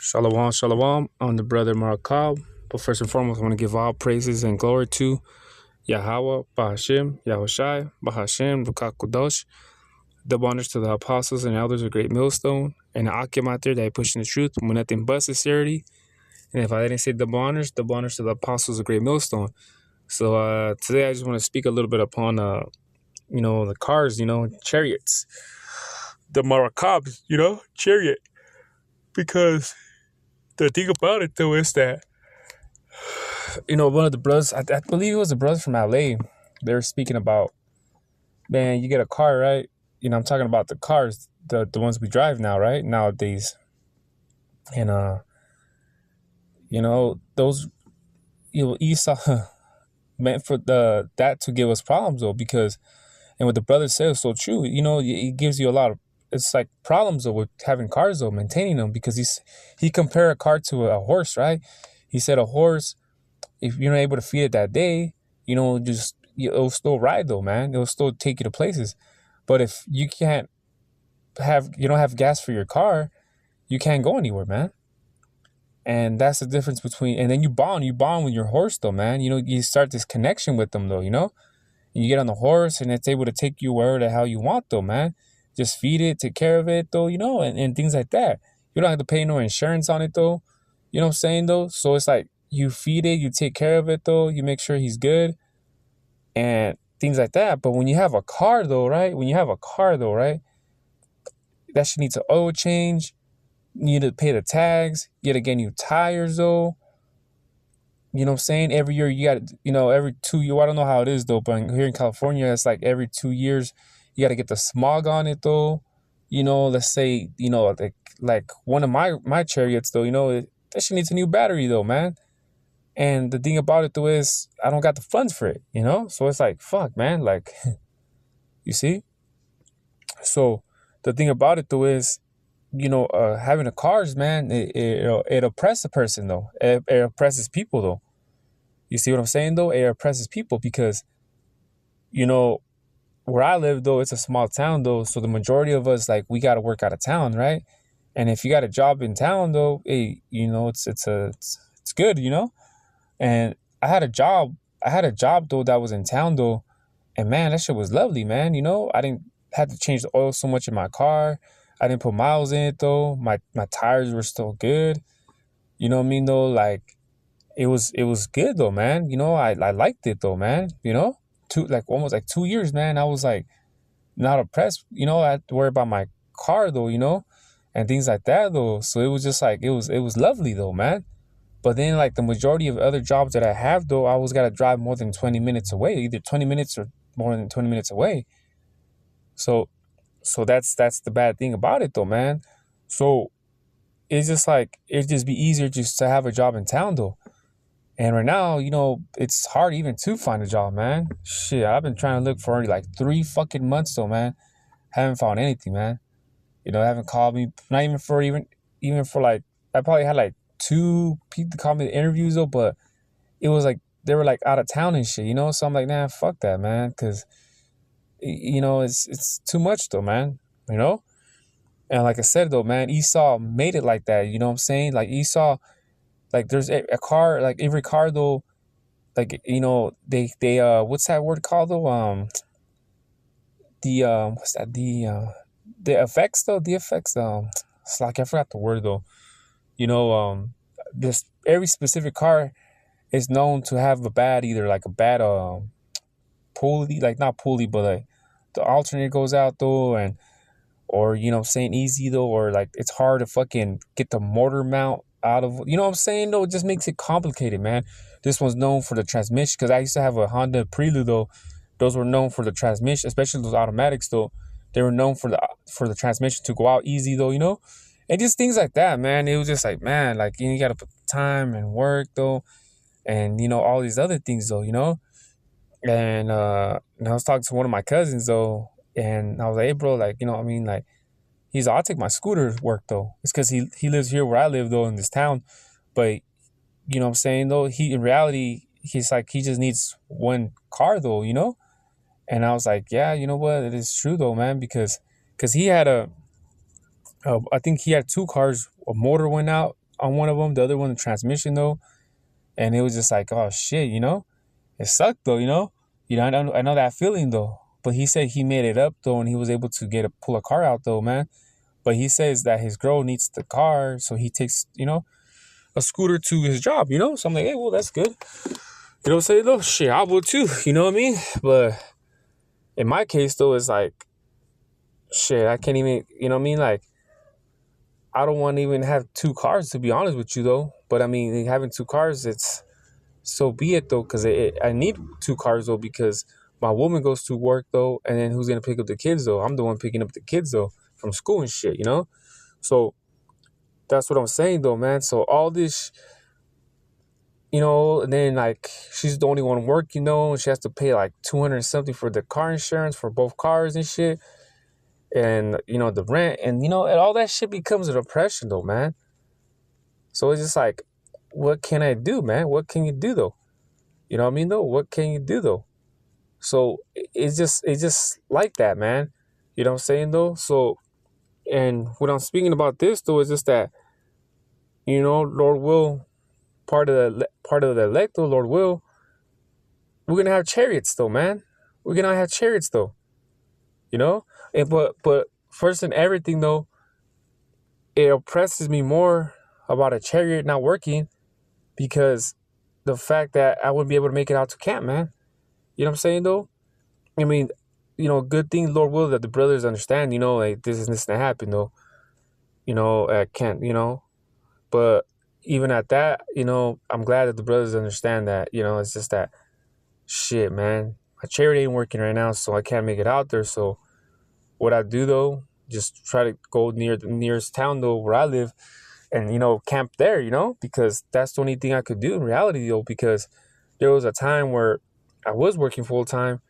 Shalom, shalom. I'm the brother Marakab. But first and foremost, I want to give all praises and glory to Yahweh, Bahashim, Yahushai, Bahashim, Rukakudosh. Double honors to the apostles and elders of Great Millstone, and the Akim out there that are pushing the truth with nothing but sincerity. And if I didn't say double honors to the apostles of Great Millstone. So today I just want to speak a little bit upon, the cars, chariots. The Marakabs, chariot. Because the thing about it, though, is that, one of the brothers, I believe it was a brother from LA, they were speaking about, man, you get a car, right? I'm talking about the cars, the ones we drive now, right? Nowadays. And, those, Esau meant for that to give us problems, though, because, and what the brother said is so true, it gives you a lot of, it's like problems, though, with having cars, though, maintaining them, because he compared a car to a horse, right? He said a horse, if you're not able to feed it that day, it'll still ride, though, man. It'll still take you to places. But if you don't have gas for your car, you can't go anywhere, man. And that's the difference between, and then you bond with your horse, though, man. You start this connection with them, though, you get on the horse and it's able to take you wherever the hell you want, though, man. Just feed it, take care of it, though, and things like that. You don't have to pay no insurance on it, though. You know what I'm saying, though? So it's like you feed it, you take care of it, though. You make sure he's good and things like that. But when you have a car, though, right? That shit needs an oil change. You need to pay the tags. You got to get new tires, though. You know what I'm saying? Every year you got, every 2 years. I don't know how it is, though, but here in California, it's like every 2 years you got to get the smog on it, though. Let's say, like one of my chariots, though, that shit needs a new battery, though, man. And the thing about it, though, is I don't got the funds for it, So it's like, fuck, man. Like, you see? So the thing about it, though, is, having a cars, man, it oppresses a person, though. It oppresses people, though. You see what I'm saying, though? It oppresses people because, where I live, though, it's a small town, though. So the majority of us, like, we got to work out of town, right? And if you got a job in town, though, hey, it's good, And I had a job, though, that was in town, though. And man, that shit was lovely, man. I didn't have to change the oil so much in my car. I didn't put miles in it, though. My tires were still good. You know what I mean, though? Like, it was good, though, man. I liked it, though, man. Almost like 2 years, man. I was like not oppressed. I had to worry about my car, though, and things like that, though. So it was just like, it was lovely, though, man. But then, like, the majority of other jobs that I have, though, I always got to drive more than 20 minutes away, either 20 minutes or more than 20 minutes away. So that's the bad thing about it, though, man. So it's just like, it'd just be easier just to have a job in town, though. And right now, it's hard even to find a job, man. Shit, I've been trying to look for already like 3 fucking months, though, man. Haven't found anything, man. Haven't called me, not even for like, I probably had like 2 people call me to interviews, though, but it was like they were like out of town and shit, So I'm like, nah, fuck that, man, because it's too much, though, man. And like I said, though, man, Esau made it like that. You know what I'm saying? Like Esau, like there's a car, like every car, though, like they what's that word called, though? What's that? The effects, though, it's like I forgot the word, though. This every specific car is known to have either like a bad pulley, like not pulley, but like the alternator goes out, though, or saying easy, though, or like it's hard to fucking get the motor mount out of, what I'm saying, though. It just makes it complicated, man. This one's known for the transmission, because I used to have a Honda Prelude, though. Those were known for the transmission, especially those automatics, though. They were known for the transmission to go out easy, though, and just things like that, man. It was just like, man, like, you got to put time and work, though, and all these other things, though, and I was talking to one of my cousins, though, and I was like, hey, bro, like, I mean, like, he's like, I'll take my scooter to work, though. It's because he lives here where I live, though, in this town. But, you know what I'm saying, though? In reality, he's like, he just needs one car, though, And I was like, yeah, you know what? It is true, though, man, because he had I think he had 2 cars. A motor went out on one of them, the other one the transmission though, and it was just like, oh shit, it sucked though, I know that feeling though. But he said he made it up though, and he was able to pull a car out though, man. But he says that his girl needs the car, so he takes a scooter to his job. So I'm like, hey, well, that's good. Say though, shit, I would too. You know what I mean? But in my case though, it's like, shit, I can't even. You know what I mean? Like, I don't want to even have two cars, to be honest with you though. But I mean, having two cars, it's so be it though, because I need two cars though, because my woman goes to work though, and then who's gonna pick up the kids though? I'm the one picking up the kids though from school and shit. So that's what I'm saying though, man. So all this, and then like she's the only one working, and she has to pay like 200 and something for the car insurance for both cars and shit, and the rent, and and all that shit becomes a depression though, man. So it's just like, what can I do, man? What can you do though? You know what I mean though? What can you do though? So it's just like that, man. You know what I'm saying though? So, and when I'm speaking about this though, is just that, Lord will, part of the elect though, Lord will, we're gonna have chariots though, man. We're gonna have chariots though. And but first than everything though, it oppresses me more about a chariot not working, because the fact that I wouldn't be able to make it out to camp, man. You know what I'm saying though? I mean, good thing, Lord will, that the brothers understand, like this is not happen though. I can't, but even at that, I'm glad that the brothers understand that, it's just that shit, man. My chariot ain't working right now, so I can't make it out there. So what I do though, just try to go near the nearest town though where I live, and camp there, because that's the only thing I could do in reality though, because there was a time where I was working full time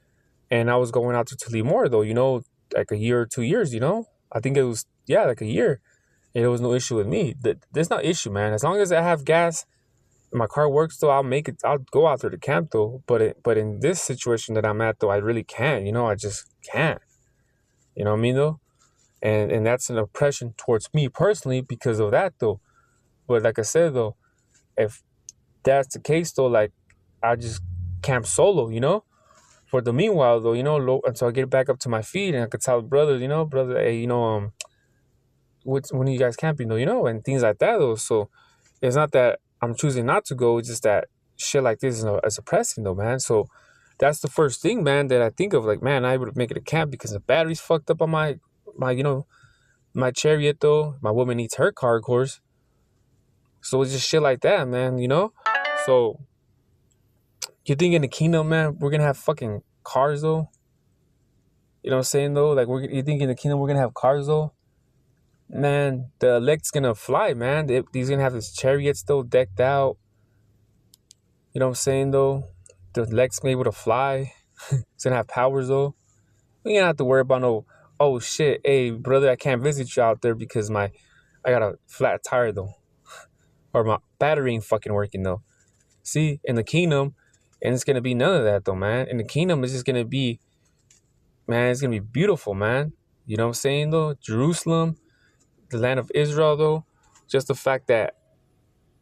and I was going out to Tulimor though, like a year or 2 years, I think it was, yeah, like a year. And it was no issue with me. There's no issue, man. As long as I have gas and my car works though, I'll make it. I'll go out there to camp though. But in this situation that I'm at though, I really can't, I just can't. You know what I mean though? And that's an oppression towards me personally because of that though. But like I said though, if that's the case though, like I just camp solo, For the meanwhile though, until I get back up to my feet and I could tell the brothers, brother, hey, when are you guys camping though, and things like that though. So it's not that I'm choosing not to go, it's just that shit like this is oppressing though, man. So that's the first thing, man, that I think of, like, man, I would make it a camp because the battery's fucked up on my my chariot though. My woman needs her car, of course. So it's just shit like that, man, So you think in the kingdom, man, we're gonna have fucking cars though? You know what I'm saying though? Like, you think in the kingdom we're gonna have cars though? Man, the elect's gonna fly, man. He's gonna have his chariots though decked out. You know what I'm saying though? The elect's gonna be able to fly. He's gonna have powers though. We ain't have to worry about no, oh shit, hey brother, I can't visit you out there because I got a flat tire though. Or my battery ain't fucking working though. See, in the kingdom, and it's gonna be none of that though, man. In the kingdom, it's just gonna be, man, it's gonna be beautiful, man. You know what I'm saying though? Jerusalem, the land of Israel though, just the fact that,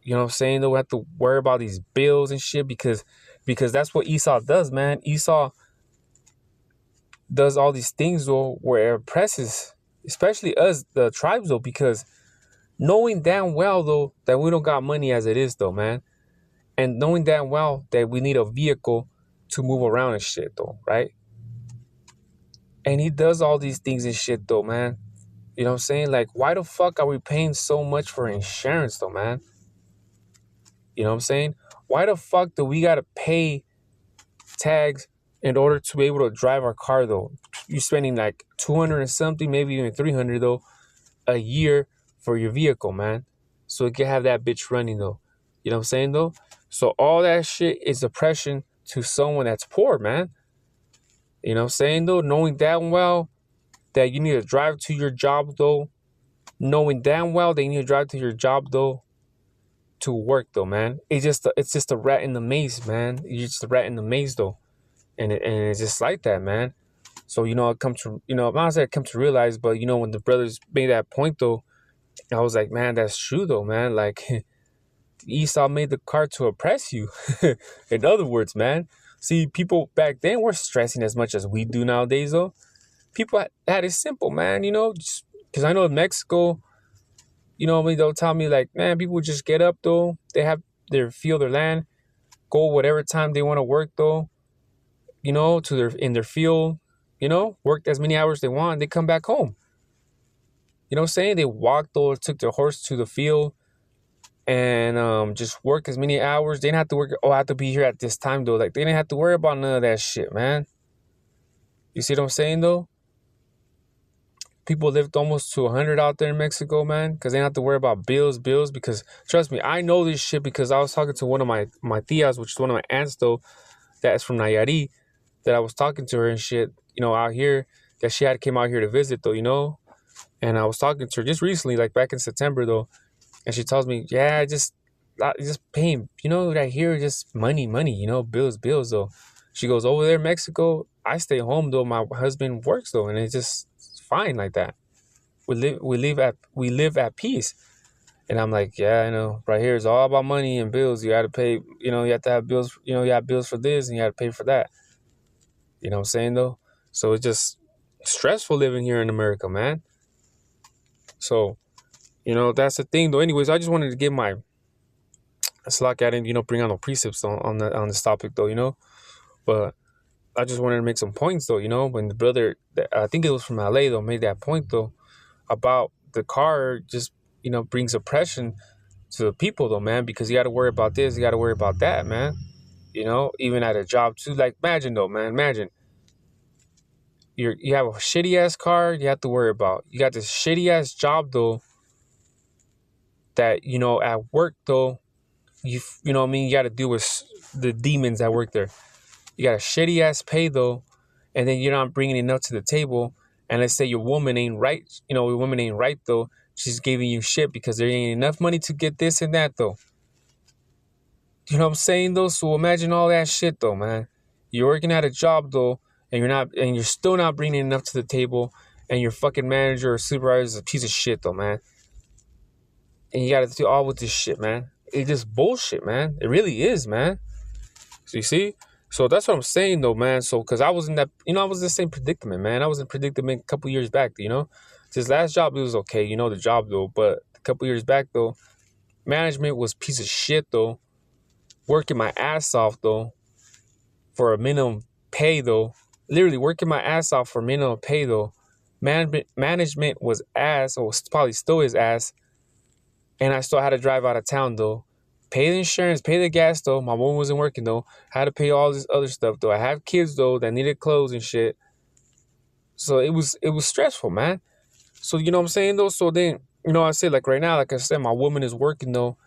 you know what I'm saying though, we have to worry about these bills and shit because that's what Esau does, man. Esau does all these things though where it oppresses, especially us, the tribes though, because knowing damn well though that we don't got money as it is though, man. And knowing damn well that we need a vehicle to move around and shit though, right? And he does all these things and shit though, man. You know what I'm saying? Like, why the fuck are we paying so much for insurance though, man? You know what I'm saying? Why the fuck do we gotta pay tags in order to be able to drive our car though? You're spending like 200 and something, maybe even 300 though, a year for your vehicle, man. So you can have that bitch running though. You know what I'm saying though? So all that shit is oppression to someone that's poor, man. You know what I'm saying though? Knowing damn well that you need to drive to your job though. Knowing damn well that you need to drive to your job though to work though, man. It's just a rat in the maze, man. You're just a rat in the maze though. And it's just like that, man. So, I come to, I'm not saying I come to realize, but when the brothers made that point though, I was like, man, that's true though, man. Like Esau made the car to oppress you. In other words, man. See, people back then were stressing as much as we do nowadays, though. People had it simple, man. Because I know in Mexico, they'll tell me like, man, people just get up though. They have their field, their land, go whatever time they want to work though. To their in their field, work as many hours they want. They come back home. You know what I'm saying? They walked or took their horse to the field and just work as many hours. They didn't have to work. Oh, I have to be here at this time though. Like they didn't have to worry about none of that shit, man. You see what I'm saying though? People lived almost to 100 out there in Mexico, man, because they didn't have to worry about bills. Because trust me, I know this shit because I was talking to one of my tias, which is one of my aunts though, that's from Nayarit, that I was talking to her and shit, out here, that she had came out here to visit though. And I was talking to her just recently, like back in September though, and she tells me, yeah, just paying, right here, just money, bills though. She goes, over there in Mexico, I stay home though. My husband works though, and it's just fine like that. We live at peace. And I'm like, yeah, right here is all about money and bills. You got to pay, you have to have bills, you have bills for this and you got to pay for that. You know what I'm saying though? So it's just stressful living here in America, man. So, that's the thing though. Anyways, I just wanted to give my slack at it, bring on no precepts on this topic though. But I just wanted to make some points though, when the brother, I think it was from LA though, made that point though about the car just, brings oppression to the people though, man, because you got to worry about this, you got to worry about that, man. Even at a job too. Like imagine though, man, you have a shitty ass car you have to worry about. You got this shitty ass job though that, at work though, you know what I mean, you got to deal with the demons that work there. You got a shitty ass pay though, and then you're not bringing enough to the table. And let's say your woman ain't right, your woman ain't right though. She's giving you shit because there ain't enough money to get this and that though. You know what I'm saying though? So imagine all that shit though, man. You're working at a job though, and you're still not bringing enough to the table, and your fucking manager or supervisor is a piece of shit though, man. And you got to do all with this shit, man. It's just bullshit, man. It really is, man. So you see? So that's what I'm saying though, man. So because I was in that, I was in the same predicament, man. I was in predicament a couple years back, This last job, it was okay, the job though. But a couple years back though, management was piece of shit though. Working my ass off though for a minimum pay though. Literally working my ass off for minimum pay though. Management was ass, or probably still is ass. And I still had to drive out of town though. Pay the insurance, pay the gas though. My mom wasn't working though. Had to pay all this other stuff though. I have kids though that needed clothes and shit. So it was stressful, man. So you know what I'm saying though? So then, I said like right now, like I said, my woman is working though.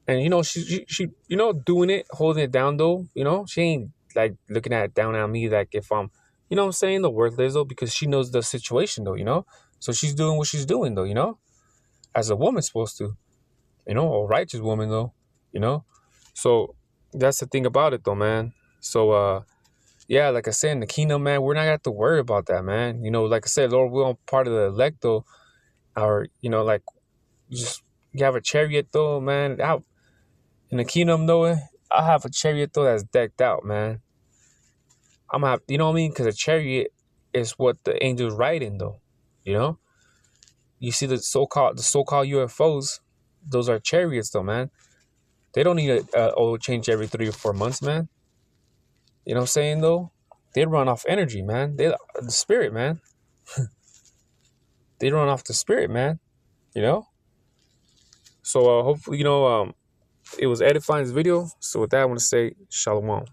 And she doing it, holding it down though. She ain't like looking at it down at me like if I'm, what I'm saying, the worthless though, because she knows the situation though. So she's doing what she's doing though, as a woman's supposed to, a righteous woman though, you know. So that's the thing about it though, man. So yeah, like I said, in the kingdom, man, we're not gonna have to worry about that, man. Like I said, Lord, we're on part of the elect though, or like just you have a chariot though, man. Out in the kingdom though, I have a chariot though that's decked out, man. I'm gonna have, you know what I mean? Because a chariot is what the angels ride in though, you know. You see the so-called UFOs, those are chariots though, man. They don't need a oil change every 3 or 4 months, man. You know what I'm saying though? They run off energy, man. The spirit, man. They run off the spirit, man. You know. So hopefully, it was edifying this video. So with that, I want to say shalom.